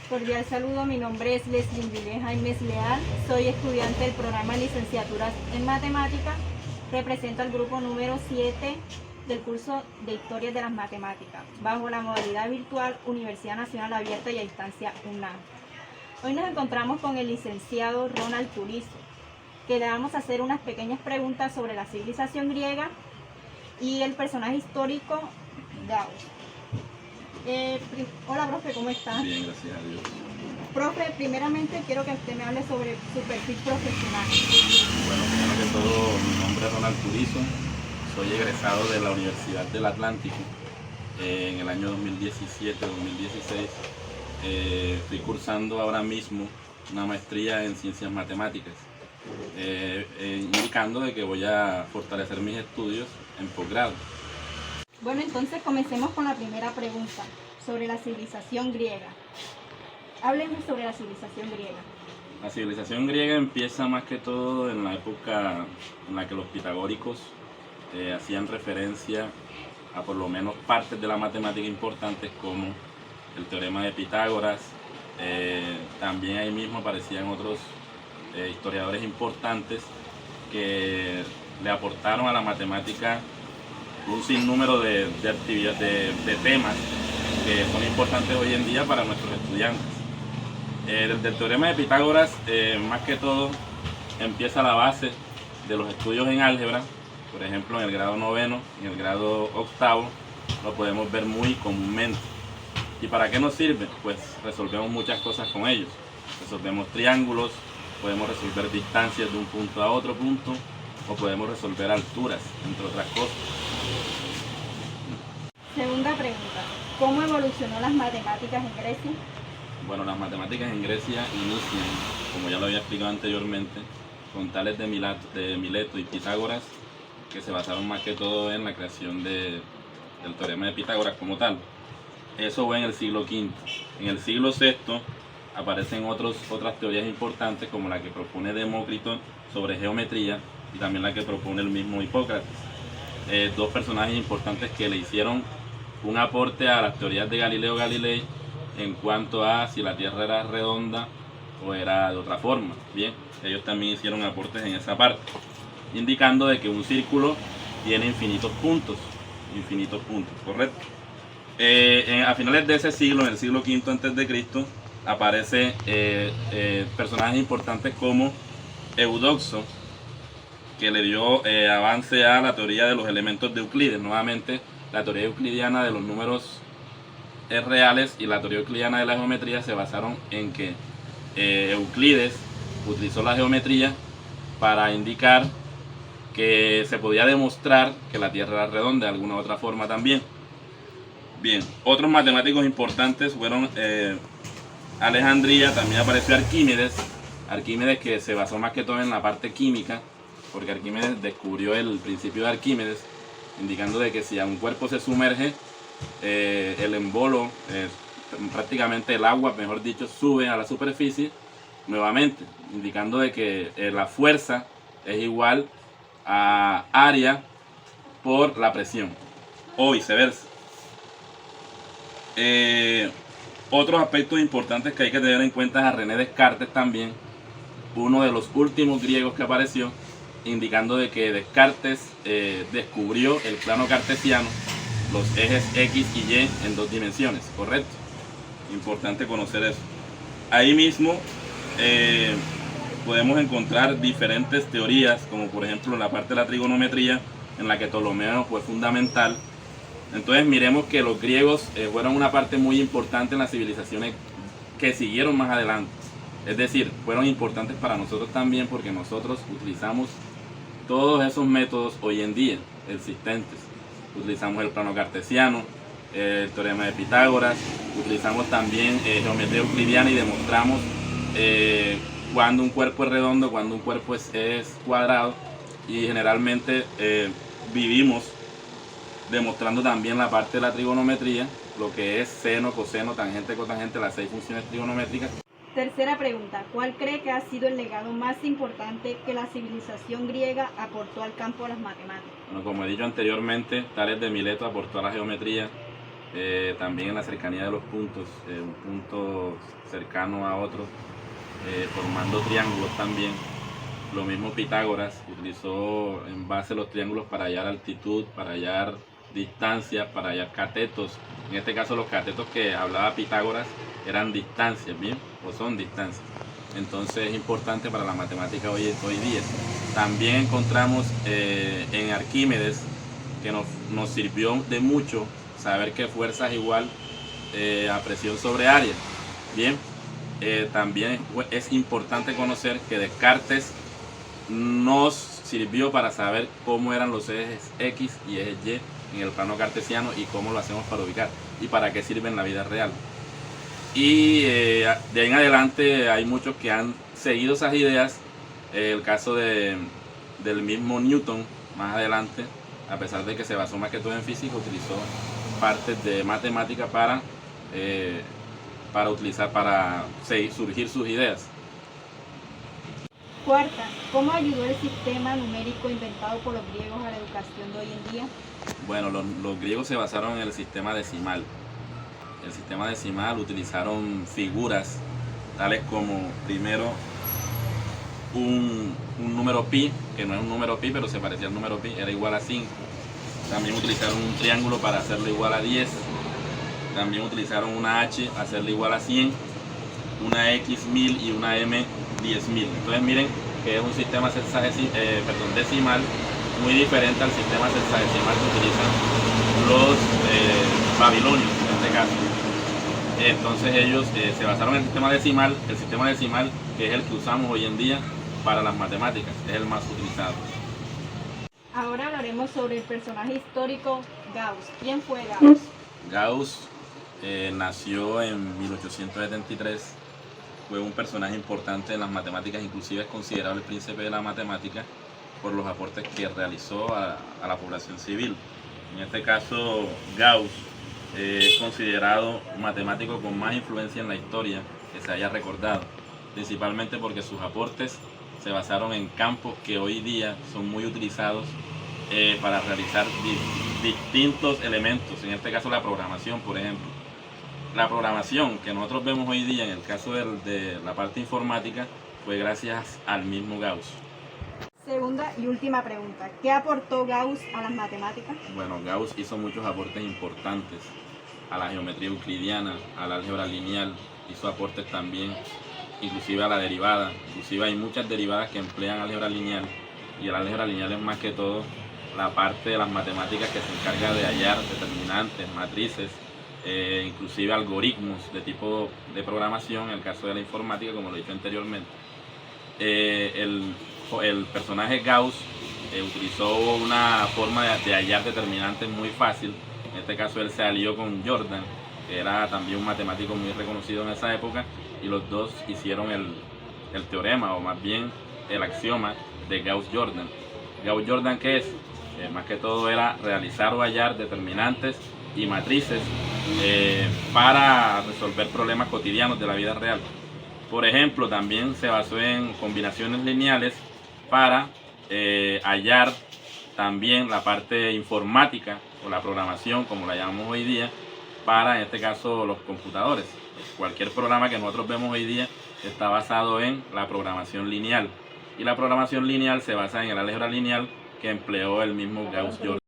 Cordial saludo, mi nombre es Leslie Villén Jaimes Leal, soy estudiante del programa de licenciaturas en matemáticas, represento al grupo número 7 del curso de Historia de las Matemáticas, bajo la modalidad virtual Universidad Nacional Abierta y a Distancia UNAM. Hoy nos encontramos con el licenciado Ronald Turizo, que le vamos a hacer unas pequeñas preguntas sobre la civilización griega y el personaje histórico Gauss. Hola, profe, ¿cómo está? Bien, gracias a Dios. Profe, primeramente quiero que usted me hable sobre su perfil profesional. Bueno, primero que todo, mi nombre es Ronald Turizo, soy egresado de la Universidad del Atlántico en el año 2017-2016. Estoy cursando ahora mismo una maestría en Ciencias Matemáticas, indicando de que voy a fortalecer mis estudios en posgrado. Bueno, entonces comencemos con la primera pregunta, sobre la civilización griega. Háblenme sobre la civilización griega. La civilización griega empieza más que todo en la época en la que los pitagóricos hacían referencia a por lo menos partes de la matemática importantes como el teorema de Pitágoras. También ahí mismo aparecían otros historiadores importantes que le aportaron a la matemática un sinnúmero de temas que son importantes hoy en día para nuestros estudiantes. Desde el teorema de Pitágoras, más que todo, empieza la base de los estudios en álgebra. Por ejemplo, en el grado noveno y en el grado octavo lo podemos ver muy comúnmente. ¿Y para qué nos sirve? Pues resolvemos muchas cosas con ellos. Resolvemos triángulos, podemos resolver distancias de un punto a otro punto, o podemos resolver alturas, entre otras cosas. Segunda pregunta, ¿cómo evolucionó las matemáticas en Grecia? Bueno, las matemáticas en Grecia inician, como ya lo había explicado anteriormente, con Tales de Mileto y Pitágoras, que se basaron más que todo en la creación del teorema de Pitágoras como tal. Eso fue en el siglo V. En el siglo VI aparecen otras teorías importantes, como la que propone Demócrito sobre geometría y también la que propone el mismo Hipócrates. Dos personajes importantes que le hicieron un aporte a las teorías de Galileo Galilei en cuanto a si la Tierra era redonda o era de otra forma. Bien, ellos también hicieron aportes en esa parte, indicando de que un círculo tiene infinitos puntos, ¿correcto? A finales de ese siglo, en el siglo V a.C., aparecen personajes importantes como Eudoxo, que le dio avance a la teoría de los elementos de Euclides. Nuevamente, la teoría euclidiana de los números reales y la teoría euclidiana de la geometría se basaron en que Euclides utilizó la geometría para indicar que se podía demostrar que la Tierra era redonda de alguna otra forma también. Bien, otros matemáticos importantes fueron Alejandría, también apareció Arquímedes, que se basó más que todo en la parte química, porque Arquímedes descubrió el principio de Arquímedes, indicando de que si a un cuerpo se sumerge, el embolo, prácticamente el agua, mejor dicho, sube a la superficie nuevamente, indicando de que la fuerza es igual a área por la presión, o viceversa. Otros aspectos importantes que hay que tener en cuenta es a René Descartes también, uno de los últimos griegos que apareció, indicando de que Descartes descubrió el plano cartesiano, los ejes X y Y en dos dimensiones, ¿correcto? Importante conocer eso. Ahí mismo podemos encontrar diferentes teorías, como por ejemplo la parte de la trigonometría, en la que Ptolomeo fue fundamental. Entonces miremos que los griegos fueron una parte muy importante en las civilizaciones que siguieron más adelante. Es decir, fueron importantes para nosotros también porque nosotros utilizamos todos esos métodos hoy en día existentes. Utilizamos el plano cartesiano, el teorema de Pitágoras, utilizamos también geometría euclidiana y demostramos cuando un cuerpo es redondo, cuando un cuerpo es cuadrado, y generalmente vivimos demostrando también la parte de la trigonometría, lo que es seno, coseno, tangente, cotangente, las 6 funciones trigonométricas. Tercera pregunta, ¿cuál cree que ha sido el legado más importante que la civilización griega aportó al campo de las matemáticas? Bueno, como he dicho anteriormente, Tales de Mileto aportó a la geometría, también en la cercanía de los puntos, un punto cercano a otro, formando triángulos también. Lo mismo Pitágoras utilizó en base a los triángulos para hallar altitud, para hallar distancias, para hallar catetos. En este caso los catetos que hablaba Pitágoras eran distancias, ¿bien? O son distancias. Entonces es importante para la matemática hoy día. También encontramos en Arquímedes que nos sirvió de mucho saber que fuerza es igual a presión sobre área. Bien, también es importante conocer que Descartes nos sirvió para saber cómo eran los ejes X y ejes Y en el plano cartesiano y cómo lo hacemos para ubicar y para qué sirve en la vida real. Y de ahí en adelante hay muchos que han seguido esas ideas. El caso del mismo Newton, más adelante, a pesar de que se basó más que todo en física, utilizó partes de matemática para surgir sus ideas. Cuarta, ¿cómo ayudó el sistema numérico inventado por los griegos a la educación de hoy en día? Bueno, los griegos se basaron en el sistema decimal. El sistema decimal utilizaron figuras tales como, primero, un número pi, que no es un número pi, pero se parecía al número pi, era igual a 5. También utilizaron un triángulo para hacerlo igual a 10. También utilizaron una h, hacerlo igual a 100, una x 1000 y una m 10.000. Entonces miren que es un sistema decimal muy diferente al sistema sexagesimal que utilizan los babilonios en este caso. Entonces ellos se basaron en el sistema decimal que es el que usamos hoy en día para las matemáticas, es el más utilizado. Ahora hablaremos sobre el personaje histórico Gauss. ¿Quién fue Gauss? Gauss nació en 1873, fue un personaje importante en las matemáticas, inclusive es considerado el príncipe de la matemática por los aportes que realizó a la población civil. En este caso, Gauss es considerado un matemático con más influencia en la historia que se haya recordado, principalmente porque sus aportes se basaron en campos que hoy día son muy utilizados para realizar distintos elementos, en este caso la programación, por ejemplo. La programación que nosotros vemos hoy día en el caso de la parte informática fue gracias al mismo Gauss. Segunda y última pregunta, ¿qué aportó Gauss a las matemáticas? Bueno, Gauss hizo muchos aportes importantes a la geometría euclidiana, al álgebra lineal, hizo aportes también inclusive a la derivada, inclusive hay muchas derivadas que emplean álgebra lineal, y el álgebra lineal es más que todo la parte de las matemáticas que se encarga de hallar determinantes, matrices, inclusive algoritmos de tipo de programación, en el caso de la informática, como lo he dicho anteriormente. El personaje Gauss utilizó una forma de hallar determinantes muy fácil. En este caso él se alió con Jordan, que era también un matemático muy reconocido en esa época, y los dos hicieron el teorema, o más bien el axioma de Gauss-Jordan. Gauss-Jordan, ¿qué es? Más que todo era realizar o hallar determinantes y matrices para resolver problemas cotidianos de la vida real. Por ejemplo, también se basó en combinaciones lineales para hallar también la parte informática o la programación, como la llamamos hoy día, para en este caso los computadores. Cualquier programa que nosotros vemos hoy día está basado en la programación lineal, y la programación lineal se basa en el álgebra lineal que empleó el mismo Gauss-Jordan.